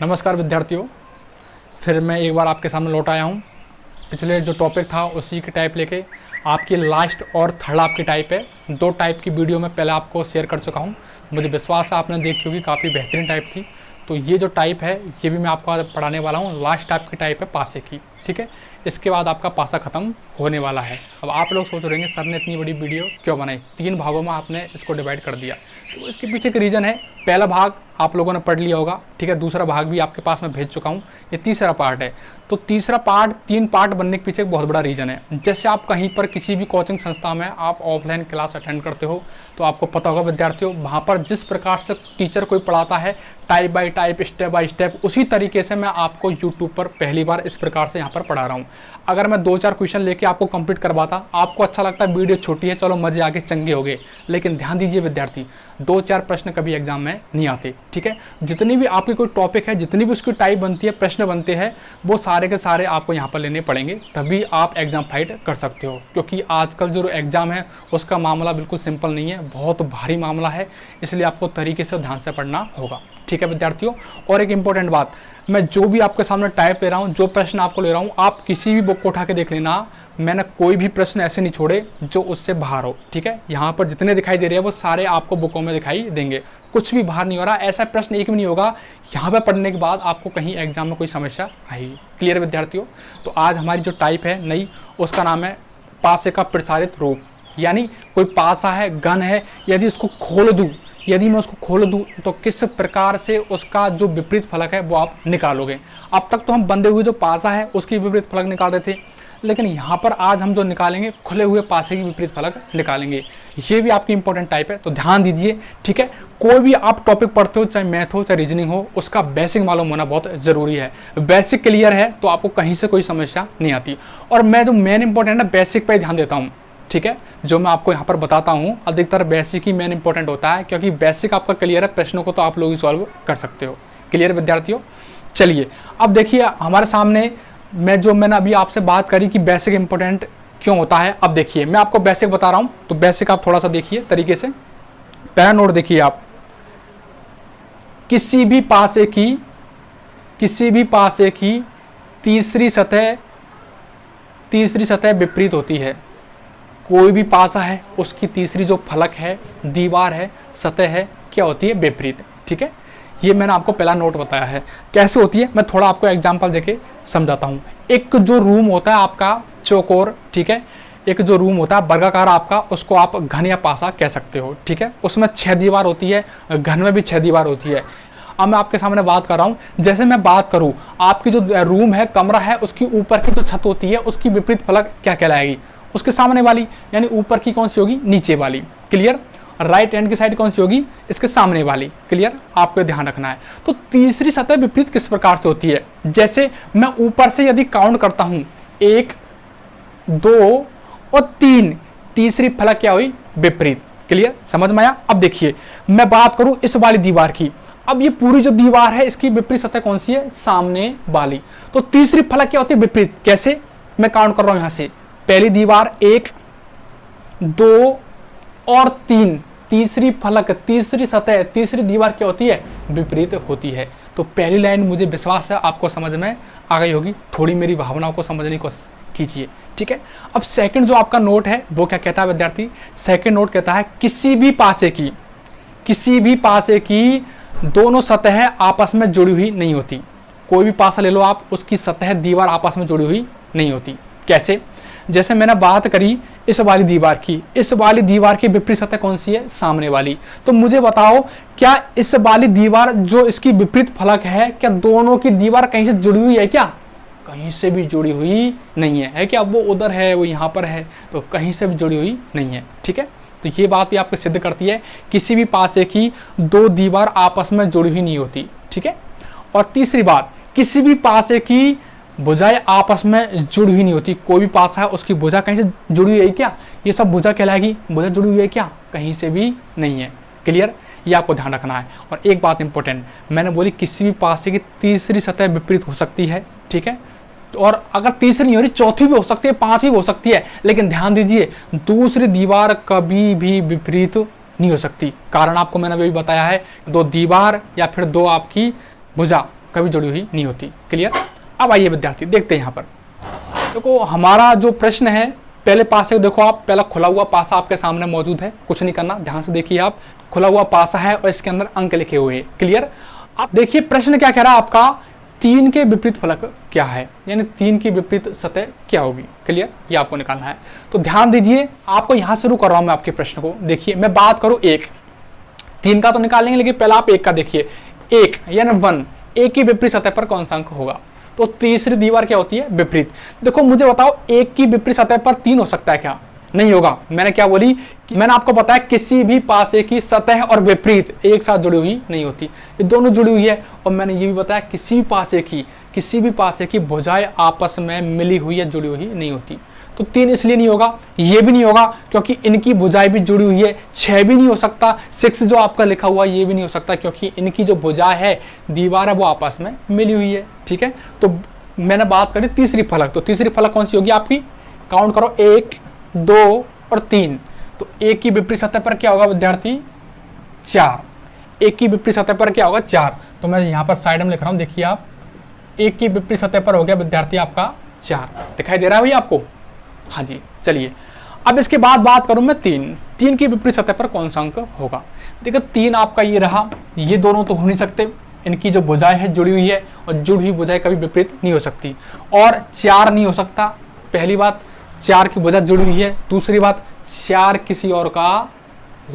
नमस्कार विद्यार्थियों, फिर मैं एक बार आपके सामने लौट आया हूँ। पिछले जो टॉपिक था उसी की टाइप लेके आपकी लास्ट और थर्ड आपकी टाइप है। 2 टाइप की वीडियो मैं पहले आपको शेयर कर चुका हूँ। मुझे विश्वास है आपने देखी होगी, काफ़ी बेहतरीन टाइप थी। तो ये जो टाइप है ये भी मैं आपको आज पढ़ाने वाला हूँ। लास्ट टाइप की टाइप है पासे की, ठीक है। इसके बाद आपका पासा ख़त्म होने वाला है। अब आप लोग सोच रहे हैं सर ने इतनी बड़ी वीडियो क्यों बनाई, 3 भागों में आपने इसको डिवाइड कर दिया। तो इसके पीछे एक रीज़न है। पहला भाग आप लोगों ने पढ़ लिया होगा, ठीक है। दूसरा भाग भी आपके पास मैं भेज चुका हूँ, ये तीसरा पार्ट है। तो तीसरा पार्ट 3 पार्ट बनने के पीछे एक बहुत बड़ा रीज़न है। जैसे आप कहीं पर किसी भी कोचिंग संस्था में आप ऑफलाइन क्लास अटेंड करते हो तो आपको पता होगा विद्यार्थियों, वहाँ पर जिस प्रकार से टीचर कोई पढ़ाता है type bye type, step by step, उसी तरीके से मैं आपको यूट्यूब पर पहली बार इस प्रकार से यहाँ पर पढ़ा रहा हूँ। अगर मैं 2-4 क्वेश्चन लेके आपको कंप्लीट करवाता, आपको अच्छा लगता है वीडियो छोटी है, चलो मजे आगे चंगे हो गए। लेकिन ध्यान दीजिए विद्यार्थी, 2-4 प्रश्न कभी एग्जाम में नहीं आते, ठीक है। जितनी भी आपकी कोई टॉपिक है, जितनी भी उसकी टाइप बनती है, प्रश्न बनते हैं, वो सारे के सारे आपको यहाँ पर लेने पड़ेंगे, तभी आप एग्जाम फाइट कर सकते हो। क्योंकि आजकल जो एग्जाम है उसका मामला बिल्कुल सिंपल नहीं है, बहुत भारी मामला है। इसलिए आपको तरीके से ध्यान से पढ़ना होगा, ठीक है विद्यार्थियों। और एक इंपॉर्टेंट बात, मैं जो भी आपके सामने टाइप ले रहा हूँ, जो प्रश्न आपको ले रहा हूँ, आप किसी भी बुक को उठा के देख लेना, मैंने कोई भी प्रश्न ऐसे नहीं छोड़े जो उससे बाहर हो, ठीक है। यहाँ पर जितने दिखाई दे रहे हैं वो सारे आपको बुकों में दिखाई देंगे, कुछ भी बाहर नहीं हो रहा। ऐसा प्रश्न एक भी नहीं होगा यहाँ पे पढ़ने के बाद आपको कहीं एग्जाम में कोई समस्या आएगी। क्लियर विद्यार्थियों। तो आज हमारी जो टाइप है नई, उसका नाम है पासे का प्रसारित रूप। यानी कोई पासा है, गन है, यदि उसको खोल दूँ, यदि मैं उसको खोल दूँ तो किस प्रकार से उसका जो विपरीत फलक है वो आप निकालोगे। अब तक तो हम बंधे हुए जो पासा है उसकी विपरीत फलक निकाल रहे थे, लेकिन यहाँ पर आज हम जो निकालेंगे खुले हुए पासे की विपरीत फलक निकालेंगे। ये भी आपकी इंपॉर्टेंट टाइप है, तो ध्यान दीजिए, ठीक है। कोई भी आप टॉपिक पढ़ते हो, चाहे मैथ हो चाहे रीजनिंग हो, उसका बेसिक मालूम होना बहुत ज़रूरी है। बेसिक क्लियर है तो आपको कहीं से कोई समस्या नहीं आती। और मैं जो मेन इंपॉर्टेंट है बेसिक पर ध्यान देता हूँ, ठीक है। जो मैं आपको यहाँ पर बताता हूँ अधिकतर बेसिक ही मेन इंपॉर्टेंट होता है, क्योंकि बेसिक आपका क्लियर है, प्रश्नों को तो आप लोग ही सॉल्व कर सकते हो। क्लियर विद्यार्थियों। चलिए अब देखिए हमारे सामने मैंने अभी आपसे बात करी कि बेसिक इंपॉर्टेंट क्यों होता है। अब देखिए मैं आपको बेसिक बता रहा हूँ, तो बेसिक आप थोड़ा सा देखिए तरीके से। पहला नोट देखिए आप, किसी भी पासे की तीसरी सतह विपरीत होती है। कोई भी पासा है उसकी तीसरी जो फलक है, दीवार है, सतह है, क्या होती है? विपरीत, ठीक है। ये मैंने आपको पहला नोट बताया है। कैसे होती है मैं थोड़ा आपको एग्जांपल देके समझाता हूँ। एक जो रूम होता है आपका चौकोर, ठीक है, एक जो रूम होता है वर्गाकार आपका, उसको आप घन या पासा कह सकते हो, ठीक है। उसमें 6 दीवार होती है, घन में भी 6 दीवार होती है। अब मैं आपके सामने बात कर रहा हूँ, जैसे मैं बात करूँ आपकी जो रूम है, कमरा है, उसकी ऊपर की जो छत होती है उसकी विपरीत फलक क्या कहलाएगी? उसके सामने वाली, यानी ऊपर की कौन सी होगी? नीचे वाली। क्लियर। राइट हैंड की साइड कौन सी होगी? इसके सामने वाली। क्लियर, आपको ध्यान रखना है। तो तीसरी सतह विपरीत किस प्रकार से होती है? जैसे मैं ऊपर से यदि काउंट करता हूं 1, 2 और 3, तीसरी फलक क्या हुई? विपरीत। क्लियर, समझ में आया? अब देखिए मैं बात करूं इस वाली दीवार की। अब ये पूरी जो दीवार है इसकी विपरीत सतह कौन सी है? सामने वाली। तो तीसरी फलक क्या होती है? विपरीत। कैसे? मैं काउंट कर रहा हूं यहां से, पहली दीवार 1, 2 और 3, तीसरी फलक, तीसरी सतह, तीसरी दीवार क्या होती है? विपरीत होती है। तो पहली लाइन मुझे विश्वास है आपको समझ में आ गई होगी। थोड़ी मेरी भावनाओं को समझने की कोशिश कीजिए, ठीक है। अब सेकंड जो आपका नोट है वो क्या कहता है विद्यार्थी? सेकंड नोट कहता है किसी भी पासे की दोनों सतह आपस में जुड़ी हुई नहीं होती। कोई भी पासा ले लो आप, उसकी सतह, दीवार आपस में जुड़ी हुई नहीं होती। कैसे? जैसे मैंने बात करी इस वाली दीवार की, इस वाली दीवार की विपरीत सतह कौन सी है? सामने वाली। तो मुझे बताओ, क्या इस वाली दीवार जो इसकी विपरीत फलक है, क्या दोनों की दीवार कहीं से जुड़ी हुई है? क्या कहीं से भी जुड़ी हुई नहीं है? है क्या? वो उधर है, वो यहाँ पर है, तो कहीं से भी जुड़ी हुई नहीं है, ठीक है। तो ये बात भी आपको सिद्ध करती है किसी भी पासे की 2 दीवार आपस में जुड़ी हुई नहीं होती, ठीक है। और तीसरी बात, किसी भी पासे की भुजाएं आपस में जुड़ी हुई नहीं होती। कोई भी पासा है उसकी भुजा कहीं से जुड़ी हुई है क्या? ये सब भुजा कहलाएगी। भुजा जुड़ी हुई है क्या? कहीं से भी नहीं है। क्लियर, ये आपको ध्यान रखना है। और एक बात इंपॉर्टेंट, मैंने बोली किसी भी पासे की तीसरी सतह विपरीत हो सकती है, ठीक है। और अगर तीसरी नहीं हो रही, चौथी भी हो सकती है, 5वीं भी हो सकती है, लेकिन ध्यान दीजिए दूसरी दीवार कभी भी विपरीत नहीं हो सकती। कारण आपको मैंने अभी बताया है, 2 दीवार या फिर 2 आपकी भुजा कभी जुड़ी हुई नहीं होती। क्लियर। अब आइए विद्यार्थी देखते हैं यहाँ पर। देखो हमारा जो प्रश्न है पहले पासे देखो आप, पहला खुला हुआ पासा आपके सामने मौजूद है, कुछ नहीं करना, ध्यान से देखिए आप। खुला हुआ पासा है और इसके अंदर अंक लिखे हुए हैं। क्लियर। अब देखिए प्रश्न क्या कह रहा है आपका, 3 के विपरीत फलक क्या है, यानी 3 की विपरीत सतह क्या होगी। क्लियर, ये आपको निकालना है। तो ध्यान दीजिए, आपको यहां शुरू कर रहा हूं मैं आपके प्रश्न को। देखिए मैं बात करूं 1, 3 का तो निकाल लेंगे, लेकिन पहला आप 1 का देखिए। 1 यानी 1, 1 की विपरीत सतह पर कौन सा अंक होगा। तो तीसरी दीवार क्या होती है, विपरीत। देखो मुझे बताओ 1 की विपरीत सतह पर 3 हो सकता है क्या, नहीं होगा। मैंने क्या बोली कि मैंने आपको बताया किसी भी पासे की सतह और विपरीत एक साथ जुड़ी हुई नहीं होती, ये दोनों जुड़ी हुई है। और मैंने ये भी बताया किसी भी पासे की भुजाएं आपस में मिली हुई है, जुड़ी हुई नहीं होती। तो 3 इसलिए नहीं होगा, ये भी नहीं होगा क्योंकि इनकी भुजाएं भी जुड़ी हुई है। 6 भी नहीं हो सकता, 6 जो आपका लिखा हुआ ये भी नहीं हो सकता क्योंकि इनकी जो भुजा है, दीवार है, वो आपस में मिली हुई है। ठीक है, तो मैंने बात करी तीसरी फलक। तो तीसरी फलक कौन सी होगी आपकी, काउंट करो, 1, 2 और 3। तो 1 की विपरीत सतह पर क्या होगा विद्यार्थी, 4। 1 की विपरीत सतह पर क्या होगा, 4। तो मैं यहाँ पर साइड में लिख रहा हूँ, देखिए आप, 1 की विपरीत सतह पर हो गया विद्यार्थी आपका 4। दिखाई दे रहा है भैया आपको। हाँ जी, चलिए अब इसके बाद बात करूं मैं 3 की विपरीत सतह पर कौन सा अंक होगा। देखो 3 आपका ये रहा, ये दोनों तो हो नहीं सकते, इनकी जो भुजाएं है जुड़ी हुई है और जुड़ी हुई भुजाएं कभी विपरीत नहीं हो सकती। और 4 नहीं हो सकता, पहली बात 4 की भुजा जुड़ी हुई है, दूसरी बात 4 किसी और का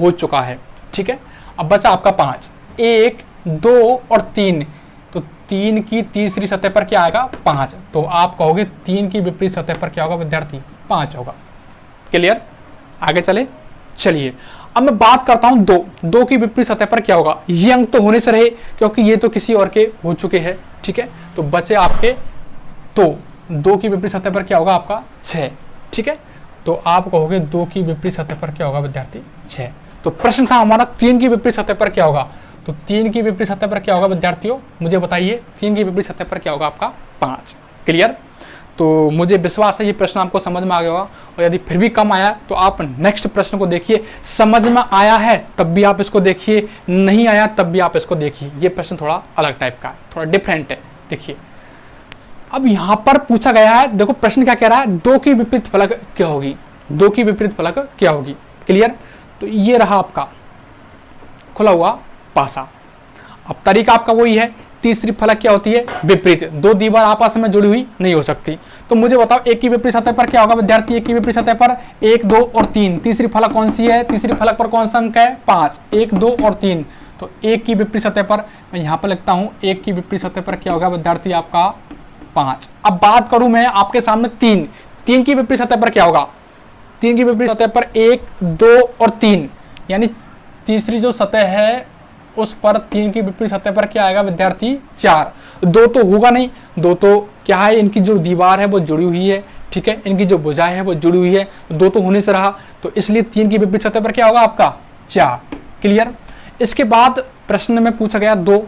हो चुका है। ठीक है, अब बचा आपका 5, 1, 2 और 3। तो 3 की तीसरी सतह पर क्या आएगा, 5। तो आप कहोगे 3 की विपरीत सतह पर क्या होगा विद्यार्थी, 5 होगा। क्लियर, आगे चलिए अब मैं बात करता हूं 2 की विपरीत सतह पर क्या होगा। ये अंक तो होने से रहे क्योंकि ये तो किसी और के हो चुके हैं। ठीक है, तो बचे आपके 2 की विपरीत सतह पर क्या होगा आपका 6। ठीक है, तो आप कहोगे 2 की विपरीत सतह पर क्या होगा विद्यार्थी, 6। तो प्रश्न था हमारा 3 की विपरीत सतह पर क्या होगा। तो 3 की विपरीत सतह पर क्या होगा विद्यार्थियों, मुझे बताइए 3 की विपरीत सतह पर क्या होगा आपका, 5। क्लियर, तो मुझे विश्वास है ये प्रश्न आपको समझ में आ गया होगा। और यदि फिर भी कम आया तो आप नेक्स्ट प्रश्न को देखिए, समझ में आया है तब भी आप इसको देखिए, नहीं आया तब भी आप इसको देखिए। ये प्रश्न थोड़ा अलग टाइप का है, थोड़ा डिफरेंट है। देखिए अब यहां पर पूछा गया है, देखो प्रश्न क्या कह रहा है, 2 की विपरीत फलक क्या होगी, 2 की विपरीत फलक क्या होगी। क्लियर, तो ये रहा आपका खुला हुआ पासा। अब तरीका आपका वही है, तीसरी फलक क्या होती है, विपरीत। 2 दीवार आपस में जुड़ी हुई नहीं हो सकती। तो मुझे बताओ 1 की विपरीत सतह पर क्या होगा विद्यार्थी, 1 की विपरीत सतह पर 1, 2 और 3। तीसरी फलक कौन सी है, तीसरी फलक पर कौन सा अंक है, 5। 1, 2 और 3। तो 1 की विपरीत सतह पर मैं यहां पर लिखता हूं, 1 की विपरीत सतह पर क्या होगा विद्यार्थी आपका 5। अब बात करूं मैं आपके सामने 3 की विपरीत सतह पर क्या होगा। 3 की विपरीत सतह पर 1, 2 और 3, यानी तीसरी जो सतह है उस पर 3 की विपरीत सतह पर क्या आएगा विद्यार्थी, 4। 2 तो होगा नहीं, 2 तो क्या है, इनकी जो दीवार है वो जुड़ी हुई है। ठीक है, इनकी जो भुजाएं है वो जुड़ी हुई है, 2 तो होने से रहा, तो इसलिए 3 की विपरीत सतह पर क्या होगा आपका, 4। क्लियर, इसके बाद प्रश्न में पूछा गया 2।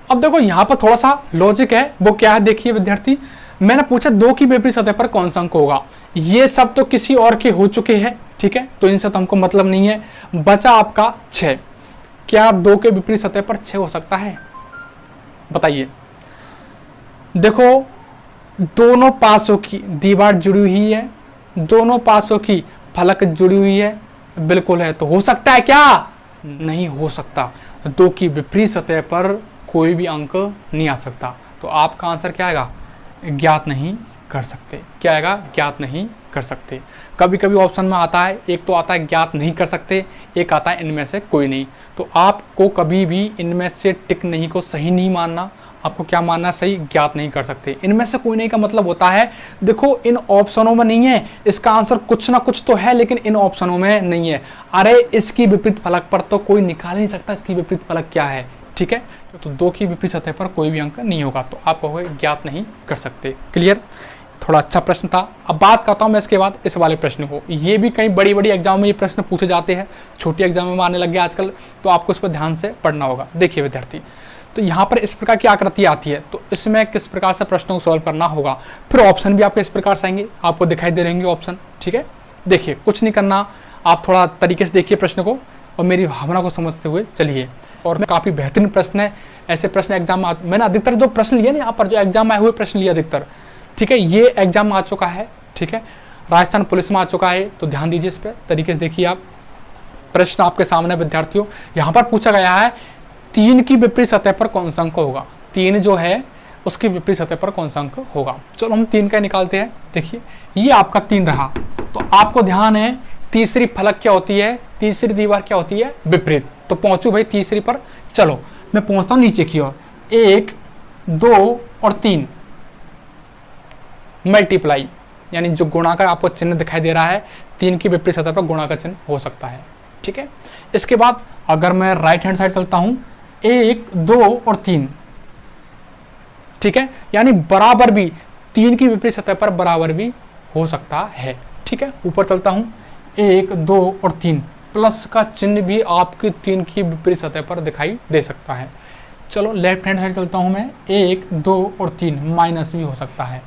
अब देखो यहाँ पर थोड़ा सा लॉजिक है, वो क्या है देखिए विद्यार्थी, मैंने पूछा 2 की विपरीत सतह पर कौन सा अंक होगा। ये सब तो किसी और के हो चुके हैं, ठीक है, तो इनसे तो हमको मतलब नहीं है। बचा आपका 6। क्या 2 के विपरीत सतह पर 6 हो सकता है, बताइए। देखो दोनों पासों की दीवार जुड़ी हुई है, दोनों पासों की फलक जुड़ी हुई है, बिल्कुल है। तो हो सकता है क्या, नहीं हो सकता। 2 की विपरीत सतह पर कोई भी अंक नहीं आ सकता। तो आपका आंसर क्या आएगा, ज्ञात नहीं कर सकते। क्या आएगा, ज्ञात नहीं कर सकते। कभी कभी ऑप्शन में आता है, एक तो आता है ज्ञात नहीं कर सकते, एक आता है इनमें से कोई नहीं। तो आपको कभी भी इनमें से टिक नहीं को सही नहीं मानना, आपको क्या मानना सही, ज्ञात नहीं कर सकते। इनमें से कोई नहीं का मतलब होता है, देखो इन ऑप्शनों में नहीं है, इसका आंसर कुछ ना कुछ तो है लेकिन इन ऑप्शनों में नहीं है। अरे इसकी विपरीत फलक पर तो कोई निकाल नहीं सकता इसकी विपरीत फलक क्या है, ठीक है। तो 2 की विपरीत सतह पर कोई भी अंक नहीं होगा, तो आप कहोगे ज्ञात नहीं कर सकते। क्लियर, थोड़ा अच्छा प्रश्न था। अब बात करता हूं मैं इसके बाद इस वाले प्रश्न को। ये भी कई बड़ी बड़ी एग्जाम में ये प्रश्न पूछे जाते हैं, छोटी एग्जाम में आने लग गए आजकल, तो आपको इस पर ध्यान से पढ़ना होगा। देखिए विद्यार्थी, तो यहाँ पर इस प्रकार की आकृति आती है, तो इसमें किस प्रकार से प्रश्नों को सॉल्व करना होगा। फिर ऑप्शन भी आपके इस प्रकार से आएंगे, आपको दिखाई दे रहेंगे ऑप्शन, ठीक है। देखिए कुछ नहीं करना, आप थोड़ा तरीके से देखिए प्रश्न को। और मेरी भावना को समझते हुए चलिए। और काफ़ी बेहतरीन प्रश्न है, ऐसे प्रश्न एग्जाम में मैंने अधिकतर जो प्रश्न लिए ना यहाँ पर, जो एग्जाम में आए हुए प्रश्न लिए अधिकतर, ठीक है, ये एग्जाम में आ चुका है, ठीक है, राजस्थान पुलिस में आ चुका है, तो ध्यान दीजिए इस पर तरीके से। देखिए आप प्रश्न आपके सामने विद्यार्थियों, यहाँ पर पूछा गया है 3 की विपरीत सतह पर कौन सा अंक होगा। 3 जो है उसकी विपरीत सतह पर कौन सा अंक होगा। चलो हम 3 का निकालते हैं। देखिए ये आपका 3 रहा, तो आपको ध्यान है तीसरी फलक क्या होती है, तीसरी दीवार क्या होती है, विपरीत। तो पहुंचू भाई तीसरी पर। चलो मैं पहुंचता हूं नीचे की ओर। 1, 2 और 3 मल्टीप्लाई, यानी जो गुणा का आपको चिन्ह दिखाई दे रहा है, 3 की विपरीत सतह पर गुणा का चिन्ह हो सकता है, ठीक है। इसके बाद अगर मैं राइट हैंड साइड चलता हूं, 1, 2 और 3, ठीक है, यानी बराबर भी 3 की विपरीत सतह पर बराबर भी हो सकता है, ठीक है। ऊपर चलता हूं, 1, 2 और 3, प्लस का चिन्ह भी आपकी 3 की विपरीत सतह पर दिखाई दे सकता है। चलो लेफ्ट हैंड साइड चलता हूं मैं, 1, 2 और 3, माइनस भी हो सकता है।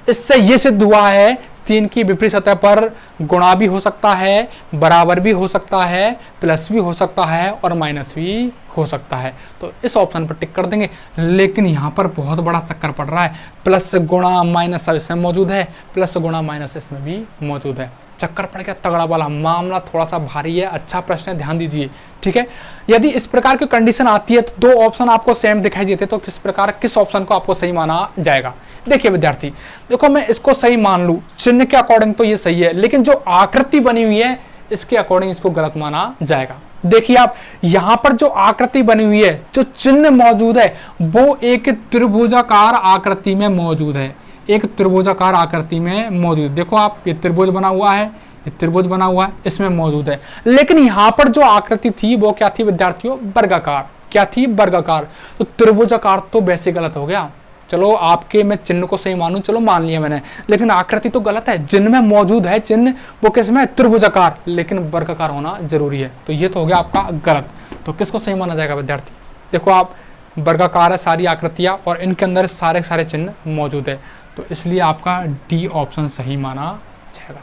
इससे यह सिद्ध हुआ है 3 की विपरीत सतह पर गुणा भी हो सकता है, बराबर भी हो सकता है, प्लस भी हो सकता है और माइनस भी हो सकता है। तो इस ऑप्शन पर टिक कर देंगे। लेकिन यहाँ पर बहुत बड़ा चक्कर पड़ रहा है, प्लस गुणा माइनस सब इसमें मौजूद है, प्लस गुणा माइनस इसमें भी मौजूद है। चक्कर पड़ गया तगड़ा वाला, मामला थोड़ा सा भारी है। अच्छा प्रश्न है, ध्यान दीजिए, ठीक है। यदि इस प्रकार की कंडीशन आती है तो 2 ऑप्शन आपको सेम दिखाई देते, तो किस ऑप्शन को आपको सही माना जाएगा। देखिए विद्यार्थी, देखो मैं इसको सही मान लूं, चिन्ह के अकॉर्डिंग तो ये सही है, लेकिन जो आकृति बनी हुई है इसके अकॉर्डिंग इसको गलत माना जाएगा। देखिए आप यहां पर जो आकृति बनी हुई है, जो चिन्ह मौजूद है, वो एक त्रिभुजाकार आकृति में मौजूद है, एक त्रिभुजाकार आकृति में मौजूद। देखो आप, ये त्रिभुज बना हुआ है, ये त्रिभुज बना हुआ है, इसमें मौजूद है। लेकिन यहां पर जो आकृति थी वो क्या थी विद्यार्थियों, वर्गाकार। क्या थी, वर्गाकार। तो त्रिभुजाकार तो वैसे गलत हो गया। चलो आपके मैं चिन्ह को सही मानूं, चलो मान लिया मैंने, लेकिन आकृति तो गलत है। जिनमें मौजूद है चिन्ह वो किसमें, त्रिभुजाकार, लेकिन वर्गाकार होना जरूरी है। तो ये तो हो गया आपका गलत। तो किसको सही माना जाएगा विद्यार्थी, देखो आप, वर्गाकार है सारी आकृतियां और इनके अंदर सारे चिन्ह मौजूद है, तो इसलिए आपका डी ऑप्शन सही माना जाएगा।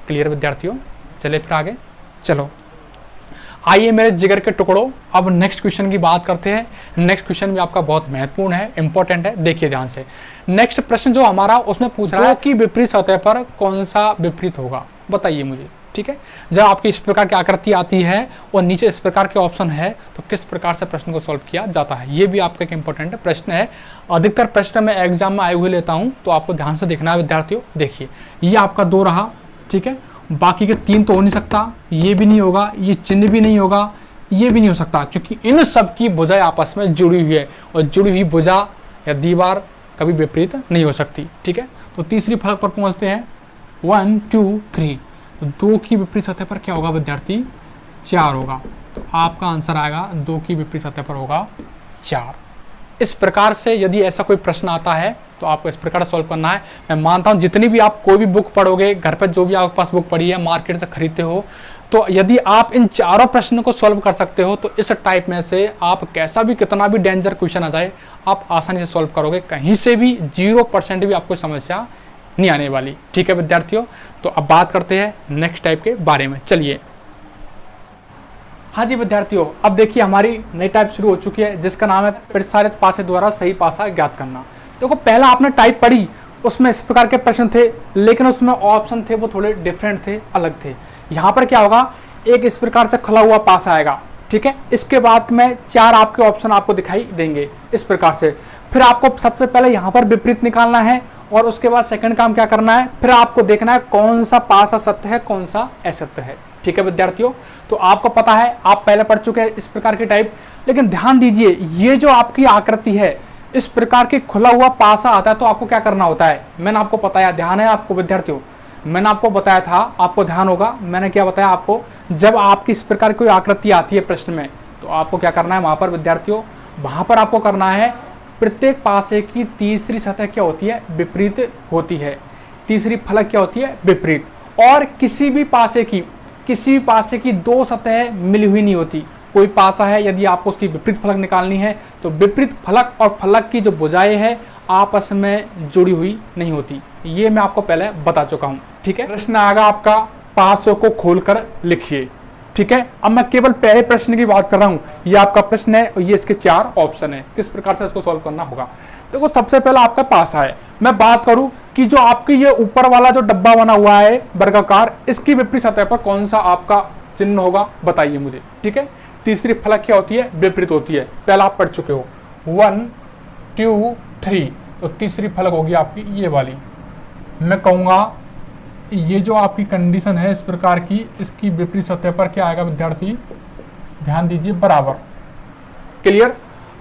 क्लियर विद्यार्थियों, चले फिर आगे। चलो आइए मेरे जिगर के टुकड़ों, अब नेक्स्ट क्वेश्चन की बात करते हैं। नेक्स्ट क्वेश्चन भी आपका बहुत महत्वपूर्ण है, इंपॉर्टेंट है, देखिए ध्यान से। नेक्स्ट प्रश्न जो हमारा उसमें पूछ रहा है कि विपरीत सतह पर कौन सा विपरीत होगा, बताइए मुझे, ठीक है। जब आपकी इस प्रकार की आकृति आती है और नीचे इस प्रकार के ऑप्शन है, तो किस प्रकार से प्रश्न को सॉल्व किया जाता है, ये भी आपका एक इंपॉर्टेंट प्रश्न है। अधिकतर प्रश्न मैं एग्जाम में आए हुए लेता हूँ, तो आपको ध्यान से देखना है विद्यार्थियों। देखिए ये आपका 2 रहा, ठीक है, बाकी के 3 तो हो नहीं सकता, ये भी नहीं होगा, ये चिन्ह भी नहीं होगा, ये भी नहीं हो सकता, क्योंकि इन सब की भुजाएं आपस में जुड़ी हुई है और जुड़ी हुई भुजा या दीवार कभी विपरीत नहीं हो सकती, ठीक है। तो तीसरी फलक पर पहुंचते हैं, 1, 2, 3। तो 2 की विपरीत सतह पर क्या होगा विद्यार्थी, 4 होगा। तो आपका आंसर आएगा 2 की विपरीत सतह पर होगा 4। इस प्रकार से यदि ऐसा कोई प्रश्न आता है तो आपको इस प्रकार सॉल्व करना है। मैं मानता हूं जितनी भी आप कोई भी बुक पढ़ोगे, घर पर जो भी आपके पास बुक पढ़ी है, मार्केट से खरीदते हो, तो यदि आप इन चारों प्रश्नों को सॉल्व कर सकते हो, तो इस टाइप में से आप कैसा भी कितना भी डेंजर क्वेश्चन आ जाए, आप आसानी से सॉल्व करोगे। कहीं से भी 0% भी आपको समस्या नहीं आने वाली, ठीक है विद्यार्थियों। तो अब बात करते हैं नेक्स्ट टाइप के बारे में, चलिए। हाँ जी विद्यार्थियों, अब देखिए हमारी नई टाइप शुरू हो चुकी है, जिसका नाम है प्रसारित पासे द्वारा सही पासा ज्ञात करना। देखो पहला आपने टाइप पढ़ी, उसमें इस प्रकार के प्रश्न थे, लेकिन उसमें ऑप्शन थे वो थोड़े डिफरेंट थे, अलग थे। यहाँ पर क्या होगा, एक इस प्रकार से खुला हुआ पासा आएगा, ठीक है। इसके बाद में 4 आपके ऑप्शन आपको दिखाई देंगे इस प्रकार से। फिर आपको सबसे पहले यहाँ पर विपरीत निकालना है, और उसके बाद सेकंड काम क्या करना है, फिर आपको देखना है कौन सा पासा सत्य है, कौन सा असत्य है, ठीक है विद्यार्थियों। तो आपको पता है, आप पहले पढ़ चुके हैं इस प्रकार की टाइप। लेकिन ध्यान दीजिए, ये जो आपकी आकृति है, इस प्रकार के खुला हुआ पासा आता है, तो आपको क्या करना होता है, मैंने आपको बताया, ध्यान है आपको विद्यार्थियों, मैंने आपको बताया था, आपको ध्यान होगा, मैंने क्या बताया आपको, जब आपकी इस प्रकार की कोई आकृति आती है प्रश्न में, तो आपको क्या करना है वहां पर विद्यार्थियों, वहां पर आपको करना है, प्रत्येक पासे की तीसरी सतह क्या होती है, विपरीत होती है। तीसरी फलक क्या होती है, विपरीत। और किसी भी पासे की 2 सतह मिली हुई नहीं होती। कोई पासा है, यदि आपको उसकी विपरीत फलक निकालनी है, तो विपरीत फलक और फलक की जो भुजाएं है आपस में जुड़ी हुई नहीं होती। ये मैं आपको पहले बता चुका हूं, ठीक है। प्रश्न आएगा आपका, पासों को खोलकर लिखिए, ठीक है। अब मैं केवल पहले प्रश्न की बात कर रहा हूं, ये आपका प्रश्न है और ये इसके 4 ऑप्शन है, किस प्रकार से इसको सॉल्व करना होगा। देखो सबसे पहला आपका पासा है। मैं बात करूं कि जो आपकी ये ऊपर वाला जो डब्बा बना हुआ है वर्गाकार, इसकी विपरीत सतह पर कौन सा आपका चिन्ह होगा, बताइए मुझे। ठीक है, तीसरी फलक क्या होती है, विपरीत होती है। पहला आप पढ़ चुके हो 1 2 3, तो तीसरी फलक होगी आपकी ये वाली। मैं कहूंगा ये जो आपकी कंडीशन है इस प्रकार की, इसकी विपरीत सतह पर क्या आएगा विद्यार्थी, ध्यान दीजिए, बराबर। क्लियर।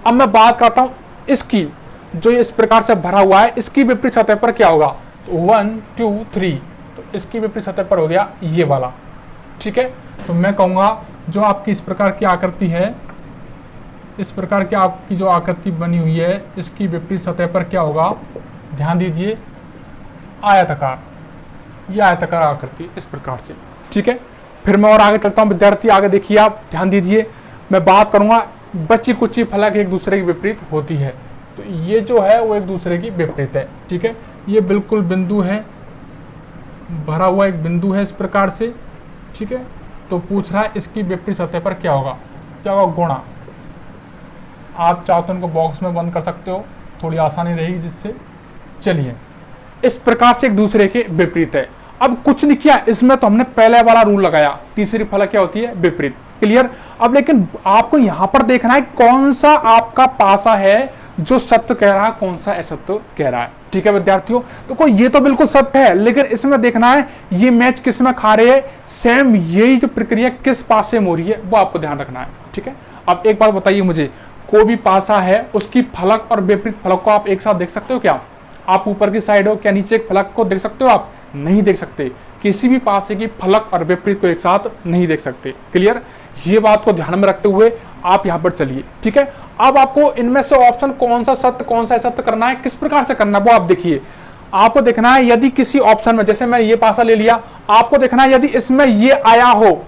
अब मैं बात करता हूं इसकी, जो इस प्रकार से भरा हुआ है, इसकी विपरीत सतह पर क्या होगा, 1 2 3, तो इसकी विपरीत सतह पर हो गया ये वाला। ठीक है, तो मैं कहूंगा जो आपकी इस प्रकार की आकृति है, इस प्रकार की आपकी जो आकृति बनी हुई है, इसकी विपरीत सतह पर क्या होगा, ध्यान दीजिए, आयताकार। ये आयताकार आकृति इस प्रकार से। ठीक है, फिर मैं और आगे चलता हूं विद्यार्थी, आगे देखिए आप, ध्यान दीजिए। मैं बात करूंगा बची कुची फलक एक दूसरे की विपरीत होती है, तो ये जो है वो एक दूसरे की विपरीत है। ठीक है, ये बिल्कुल बिंदु है, भरा हुआ एक बिंदु है इस प्रकार से। ठीक है, तो पूछ रहा है इसकी विपरीत सतह पर क्या होगा, क्या होगा, गुणा। आप चाहो तो इनको बॉक्स में बंद कर सकते हो, थोड़ी आसानी रहेगी जिससे। चलिए, इस प्रकार से एक दूसरे के विपरीत है। अब कुछ नहीं किया इसमें, तो हमने पहले वाला रूल लगाया, तीसरी फलक क्या होती है, विपरीत। क्लियर। अब लेकिन आपको यहां पर देखना है कौन सा आपका पासा है जो सत्य कह रहा है, कौन सा असत्य कह रहा है। ठीक है विद्यार्थियों, तो कोई ये तो बिल्कुल सत्य है, लेकिन इसमें देखना है ये मैच किस में खा रहे हैं, सेम यही जो प्रक्रिया किस पासे में हो रही है, वो आपको ध्यान रखना है। ठीक है, अब एक बात बताइए मुझे, कोई भी पासा है उसकी फलक और विपरीत फलक को आप एक साथ देख सकते हो क्या? आप ऊपर की साइड हो, क्या नीचे एक फलक को देख सकते हो? आप नहीं देख सकते। किसी भी पासे की फलक और विपरीत को एक साथ नहीं देख सकते। क्लियर। ये बात को ध्यान में रखते हुए आप यहां पर चलिए। ठीक है, अब आपको इनमें से ऑप्शन कौन सा सत्य कौन सा असत्य करना है, किस प्रकार से करना है, वो आप देखिए। आपको देखना है यदि किसी ऑप्शन में, जैसे मैं ये पासा ले लिया, आपको देखना है यदि इसमें ये आया हो,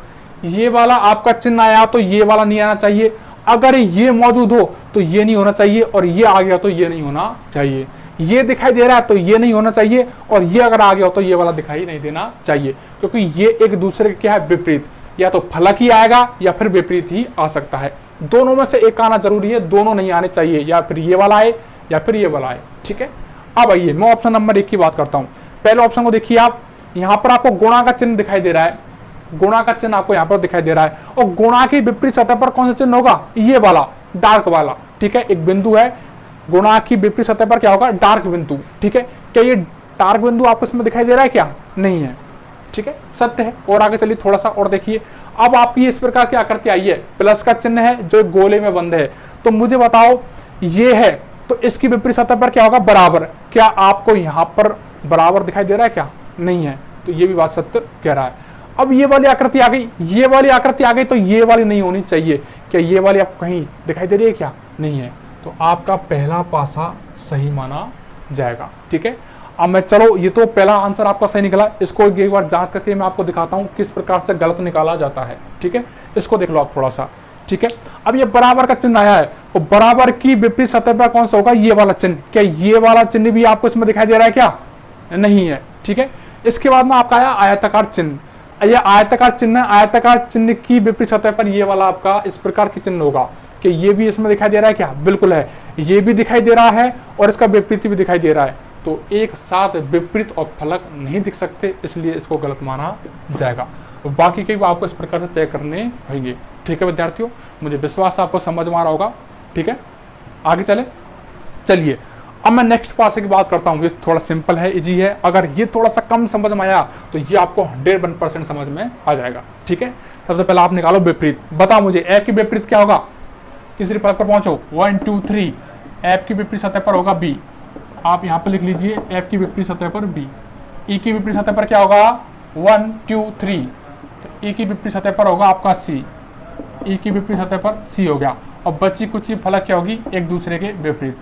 ये वाला आपका चिन्ह आया, तो ये वाला नहीं आना चाहिए। अगर ये मौजूद हो तो ये नहीं होना चाहिए, और ये आ गया तो ये नहीं होना चाहिए। ये दिखाई दे रहा है तो ये नहीं होना चाहिए, और ये अगर आ गया हो तो ये वाला दिखाई नहीं देना चाहिए, क्योंकि ये एक दूसरे के क्या है, विपरीत। या तो फलक ही आएगा या फिर विपरीत ही आ सकता है, दोनों में से एक आना जरूरी है, दोनों नहीं आने चाहिए, या फिर ये वाला आए या फिर ये वाला आए। ठीक है, अब आइए मैं ऑप्शन नंबर 1 की बात करता हूं। पहले ऑप्शन को देखिए आप, यहां पर आपको गुणा का चिन्ह दिखाई दे रहा है, गुणा का चिन्ह आपको यहां पर दिखाई दे रहा है, और गुणा की विपरीत सतह पर कौन सा चिन्ह होगा, ये वाला डार्क वाला। ठीक है, एक बिंदु है, गुणा की विपरीत सतह पर क्या होगा, डार्क बिंदु। ठीक है, क्या ये डार्क बिंदु आपको इसमें दिखाई दे रहा है, क्या नहीं है? ठीक है, सत्य है। और आगे चलिए थोड़ा सा और देखिए, अब आपकी इस प्रकार की आकृति आई है, प्लस का चिन्ह है जो एक गोले में बंद है, तो मुझे बताओ ये है, तो इसकी विपरीत सतह पर क्या होगा, बराबर। क्या आपको यहां पर बराबर दिखाई दे रहा है, क्या नहीं है? तो ये भी बात सत्य कह रहा है। अब ये वाली आकृति आ गई, ये वाली आकृति आ गई, तो ये वाली नहीं होनी चाहिए। क्या ये वाली आपको कहीं दिखाई दे रही है, क्या नहीं है? तो आपका पहला पासा सही माना जाएगा। ठीक है, अब मैं चलो, ये तो पहला आंसर आपका सही निकला, इसको एक बार जांच करके मैं आपको दिखाता हूं किस प्रकार से गलत निकाला जाता है। ठीक है, इसको देख लो आप थोड़ा सा। ठीक है, अब ये बराबर का चिन्ह आया है, तो बराबर की विपरीत सतह पर कौन सा होगा, ये वाला चिन्ह। क्या ये वाला चिन्ह भी आपको इसमें दिखाई दे रहा है, क्या नहीं है? ठीक है, इसके बाद में आपका आया आयताकार चिन्ह। ये आयताकार चिन्ह, आयताकार चिन्ह की विपरीत सतह पर ये वाला आपका इस प्रकार की चिन्ह होगा। कि ये भी इसमें दिखाई दे रहा है, क्या बिल्कुल है, ये भी दिखाई दे रहा है और इसका विपरीत भी दिखाई दे रहा है, तो एक साथ विपरीत और फलक नहीं दिख सकते, इसलिए इसको गलत माना जाएगा। तो बाकी के आपको इस प्रकार से चेक करने होंगे। ठीक है विद्यार्थियों, मुझे विश्वास आपको समझ में आ रहा होगा। ठीक है, आगे चले। चलिए, अब मैं नेक्स्ट पासे की बात करता हूँ। ये थोड़ा सिंपल है, इजी है। अगर ये थोड़ा सा कम समझ में आया तो ये आपको 100% समझ में आ जाएगा। ठीक है, सबसे पहले आप निकालो विपरीत। बताओ मुझे ऐप की विपरीत क्या होगा, तीसरी फलक पर पहुंचो, 1 2 3, ऐप की विपरीत सतह पर होगा बी। आप यहाँ पर लिख लीजिए, ऐप की विपरीत सतह पर बी। ई की विपरीत सतह पर क्या होगा, 1 2 3, तो ई की विपरीत सतह पर होगा आपका सी। ई की विपरीत सतह पर सी हो गया, और बची कुछ फलक क्या होगी, एक दूसरे के विपरीत।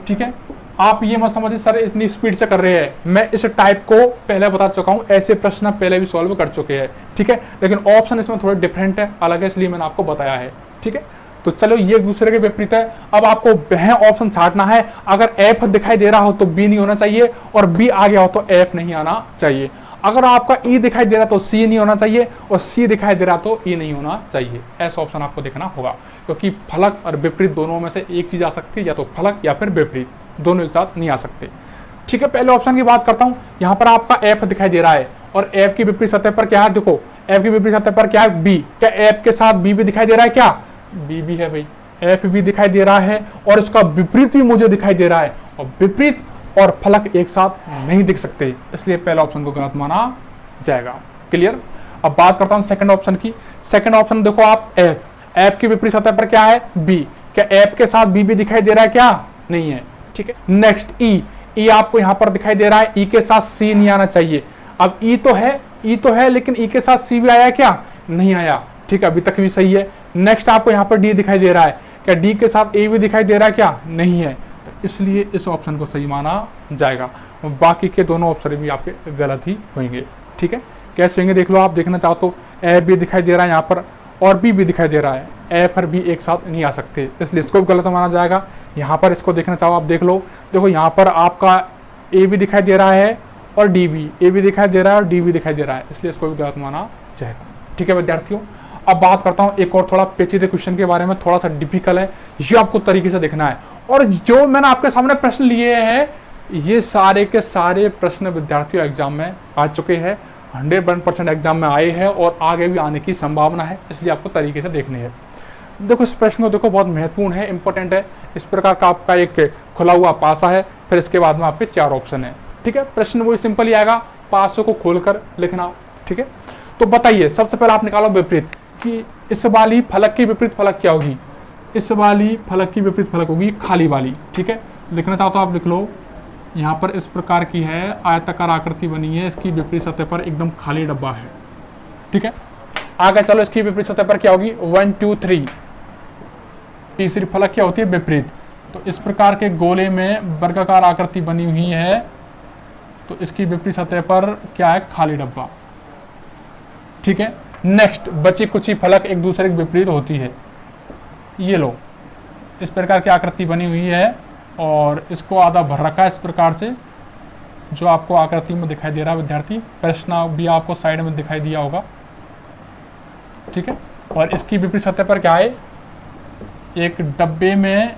ठीक है, आप ये मत समझिए सर इतनी स्पीड से कर रहे हैं, मैं इस टाइप को पहले बता चुका हूं, ऐसे प्रश्न पहले भी सॉल्व कर चुके हैं। ठीक है, लेकिन ऑप्शन इसमें थोड़े डिफरेंट है, अलग है, इसलिए मैंने आपको बताया है। ठीक है, तो चलो ये एक दूसरे के विपरीत है। अब आपको वह ऑप्शन छांटना है, अगर एफ दिखाई दे रहा हो तो बी नहीं होना चाहिए, और बी आ गया हो तो एफ नहीं आना चाहिए। अगर आपका ई दिखाई दे रहा तो सी नहीं होना चाहिए, और सी दिखाई दे रहा तो ई नहीं होना चाहिए। ऐसा ऑप्शन आपको देखना होगा, क्योंकि फलक और विपरीत दोनों में से एक चीज आ सकती है, या तो फलक या फिर विपरीत, दोनों एक साथ नहीं आ सकते। ठीक है, पहले ऑप्शन की बात करता हूं। यहाँ पर आपका एफ दिखाई दे रहा है, और एफ की विपरीत सतह पर क्या है, देखो एफ की विपरीत सतह पर क्या है, बी। क्या एफ के साथ बी भी दिखाई दे रहा है, क्या बी भी है भाई, एफ भी दिखाई दे रहा है, और इसका विपरीत भी मुझे दिखाई दे रहा है, और विपरीत और फलक एक साथ नहीं दिख सकते, इसलिए पहला ऑप्शन को गलत माना जाएगा। क्लियर। अब बात करता हूं सेकंड ऑप्शन की। सेकंड ऑप्शन देखो आप, एफ, एफ की विपरीत सतह पर क्या है, बी। क्या एफ के साथ बी भी दिखाई दे रहा है, क्या नहीं है। ठीक है, नेक्स्ट ई, ई आपको यहां पर दिखाई दे रहा है, ई के साथ सी नहीं आना चाहिए। अब ई तो है, लेकिन ई के साथ सी भी आया, क्या नहीं आया। ठीक है, अभी तक भी सही है। नेक्स्ट आपको यहाँ पर डी दिखाई दे रहा है, क्या डी के साथ ए भी दिखाई दे रहा है, क्या नहीं है, तो इसलिए इस ऑप्शन को सही माना जाएगा। बाकी के दोनों ऑप्शन भी आपके गलत ही होंगे। ठीक है, कैसे होंगे देख लो, आप देखना चाहो तो ए भी दिखाई दे रहा है यहाँ पर, और बी भी दिखाई दे रहा है, ए पर भी एक साथ नहीं आ सकते, इसलिए इसको भी गलत माना जाएगा। यहाँ पर इसको देखना चाहो आप देख लो, देखो यहाँ पर आपका ए भी दिखाई दे रहा है, और डी भी, ए भी दिखाई दे रहा है और डी भी दिखाई दे रहा है, इसलिए इसको भी गलत माना जाएगा। ठीक है विद्यार्थियों, अब बात करता हूँ एक और थोड़ा पेचीदे क्वेश्चन के बारे में, थोड़ा सा डिफिकल्ट है, ये आपको तरीके से देखना है। और जो मैंने आपके सामने प्रश्न लिए हैं, ये सारे के सारे प्रश्न विद्यार्थियों एग्जाम में आ चुके हैं, 100% एग्जाम में आए हैं, और आगे भी आने की संभावना है, इसलिए आपको तरीके से देखनी है। देखो इस प्रश्न को देखो, बहुत महत्वपूर्ण है, इंपॉर्टेंट है। इस प्रकार का आपका एक खुला हुआ पासा है, फिर इसके बाद में आपके 4 ऑप्शन है। ठीक है, प्रश्न वही सिंपल ही आएगा, पासों को खोलकर लिखना। ठीक है, तो बताइए सबसे पहले आप निकालो विपरीत, कि इस वाली फलक की विपरीत फलक क्या होगी। इस वाली फलक की विपरीत फलक होगी खाली वाली। ठीक है, लिखना चाहो तो आप लिख लो, यहाँ पर इस प्रकार की है, आयताकार आकृति बनी है, इसकी विपरीत सतह पर एकदम खाली डब्बा है। ठीक है, आगे चलो, इसकी विपरीत सतह पर क्या होगी, 1 2 3, तीसरी फलक क्या होती है, विपरीत। तो इस प्रकार के गोले में वर्गाकार आकृति बनी हुई है, तो इसकी विपरीत सतह पर क्या है, खाली डब्बा। ठीक है, नेक्स्ट बची कुछ ही फलक एक दूसरे के विपरीत होती है। ये लो, इस प्रकार की आकृति बनी हुई है, और इसको आधा भर रखा है इस प्रकार से, जो आपको आकृति में दिखाई दे रहा है विद्यार्थी। प्रश्न भी आपको साइड में दिखाई दिया होगा। ठीक है, और इसकी विपरीत सतह पर क्या है, एक डब्बे में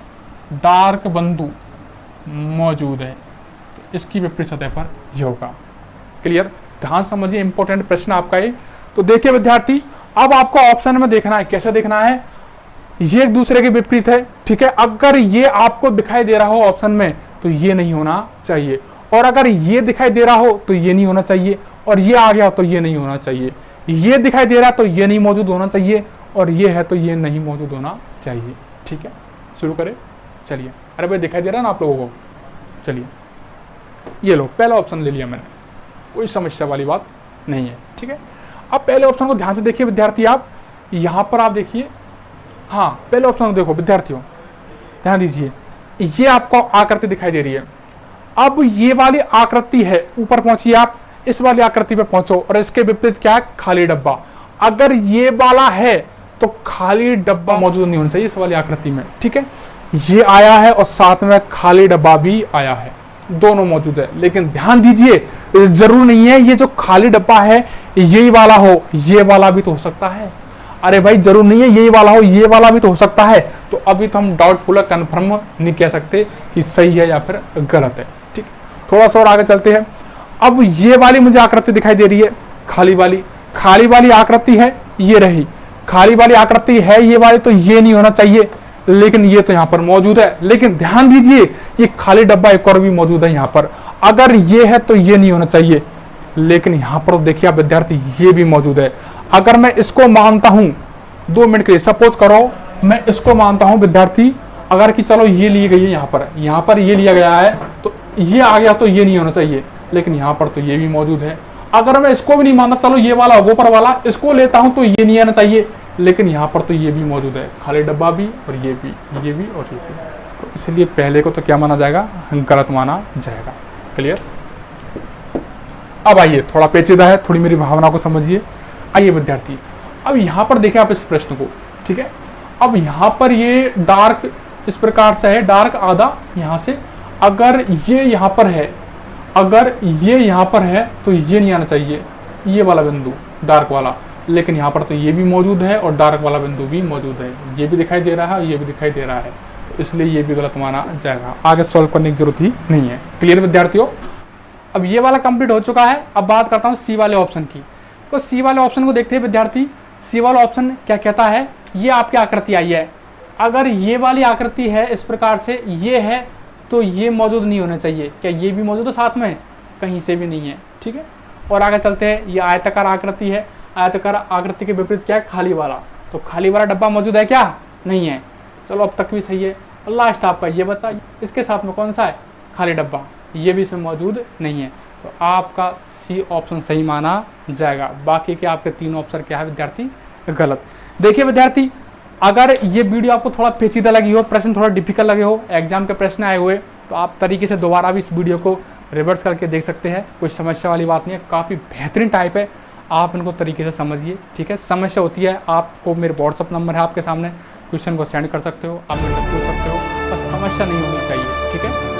डार्क बंदू मौजूद है, तो इसकी विपरीत सतह पर यह होगा। क्लियर, ध्यान समझिए, इंपॉर्टेंट प्रश्न आपका ये। तो देखिए विद्यार्थी, अब आपको ऑप्शन में देखना है, कैसे देखना है, ये एक दूसरे के विपरीत है। ठीक है, अगर ये आपको दिखाई दे रहा हो ऑप्शन में, तो ये नहीं होना चाहिए, और अगर ये दिखाई दे रहा हो तो ये नहीं होना चाहिए, और ये आ गया तो ये नहीं होना चाहिए। ये दिखाई दे रहा तो ये नहीं मौजूद होना चाहिए, और ये है तो ये नहीं मौजूद होना चाहिए। ठीक है, शुरू करें, चलिए। अरे भाई दिखाई दे रहा है ना आप लोगों को, चलिए ये लो, पहला ऑप्शन ले लिया मैंने, कोई समस्या वाली बात नहीं है। ठीक है, अब पहले ऑप्शन को ध्यान से देखिए विद्यार्थी, आप यहां पर आप देखिए, हाँ पहले ऑप्शन को देखो विद्यार्थियों, ध्यान दीजिए, ये आपको आकृति दिखाई दे रही है। अब ये वाली आकृति है, ऊपर पहुंचिए आप, इस वाली आकृति पे पहुंचो, और इसके विपरीत क्या है, खाली डब्बा। अगर ये वाला है तो खाली डब्बा मौजूद नहीं होना चाहिए इस वाली आकृति में। ठीक है, ये आया है और साथ में खाली डब्बा भी आया है, दोनों मौजूद है। लेकिन ध्यान दीजिए, जरूर नहीं है ये जो खाली डब्बा है यही वाला हो, ये वाला भी तो हो सकता है। अरे भाई जरूर नहीं है यही वाला हो, ये वाला भी तो हो सकता है। तो अभी तो हम डाउटफुल है, कंफर्म नहीं कह सकते कि सही है या फिर गलत है। ठीक, थोड़ा सा और आगे चलते हैं। अब ये वाली मुझे आकृति दिखाई दे रही है, खाली वाली आकृति है, ये रही खाली वाली आकृति है, ये वाली, तो ये नहीं होना चाहिए, लेकिन ये तो यहाँ पर मौजूद है। लेकिन ध्यान दीजिए, ये खाली डब्बा एक और भी मौजूद है यहाँ पर, अगर ये है तो ये नहीं होना चाहिए, लेकिन यहाँ पर देखिए आप विद्यार्थी, ये भी मौजूद है। अगर मैं इसको मानता हूं 2 मिनट के लिए, सपोज करो मैं इसको मानता हूं विद्यार्थी, अगर कि चलो ये ली गई है यहाँ पर ये लिया गया है, तो ये आ गया तो ये नहीं होना चाहिए, लेकिन यहाँ पर तो ये भी मौजूद है। अगर मैं इसको भी नहीं मानता, चलो ये वाला ऊपर वाला इसको लेता हूं तो ये नहीं आना चाहिए, लेकिन यहाँ पर तो ये भी मौजूद है, खाली डब्बा भी और ये भी और ये भी। तो इसलिए पहले को तो क्या माना जाएगा, गलत माना जाएगा। क्लियर। अब आइए, थोड़ा पेचीदा है, थोड़ी मेरी भावना को समझिए। आइए विद्यार्थी, अब यहाँ पर देखें आप इस प्रश्न को। ठीक है, अब यहाँ पर ये डार्क इस प्रकार से है, डार्क आधा यहाँ से, अगर ये यहाँ पर है, अगर ये यहाँ पर है तो ये नहीं आना चाहिए, ये वाला बिंदु डार्क वाला, लेकिन यहाँ पर तो ये भी मौजूद है और डार्क वाला बिंदु भी मौजूद है, ये भी दिखाई दे रहा है, ये भी दिखाई दे रहा है, तो इसलिए ये भी गलत माना जाएगा। आगे सॉल्व करने की जरूरत ही नहीं है। क्लियर विद्यार्थियों? अब ये वाला कंप्लीट हो चुका है। अब बात करता हूँ सी वाले ऑप्शन की। तो सी वाले ऑप्शन को देखते हैं विद्यार्थी। सी वाला ऑप्शन क्या कहता है, ये आपकी आकृति आई है, अगर ये वाली आकृति है इस प्रकार से, ये है तो ये मौजूद नहीं होना चाहिए। क्या ये भी मौजूद है साथ में? कहीं से भी नहीं है। ठीक है, और आगे चलते हैं। ये आयताकार आकृति है, आयताकार आकृति के विपरीत क्या है, खाली वाला। तो खाली वाला डब्बा मौजूद है क्या? नहीं है। चलो अब तक भी सही है। लास्ट आपका ये बचा, इसके साथ में कौन सा है, खाली डब्बा, ये भी इसमें मौजूद नहीं है। तो आपका सी ऑप्शन सही माना जाएगा। बाकी के आपके तीन ऑप्शन क्या है विद्यार्थी, गलत। देखिए विद्यार्थी, अगर ये वीडियो आपको थोड़ा पेचीदा लगी हो, प्रश्न थोड़ा डिफिकल्ट लगे हो, एग्जाम के प्रश्न आए हुए, तो आप तरीके से दोबारा भी इस वीडियो को रिवर्स करके देख सकते हैं। कोई समस्या वाली बात नहीं है, काफ़ी बेहतरीन टाइप है, आप इनको तरीके से समझिए। ठीक है, समस्या होती है आपको, मेरे व्हाट्सअप नंबर है आपके सामने, क्वेश्चन को सेंड कर सकते हो, आप मेरे से पूछ सकते हो, बस समस्या नहीं होनी चाहिए। ठीक है।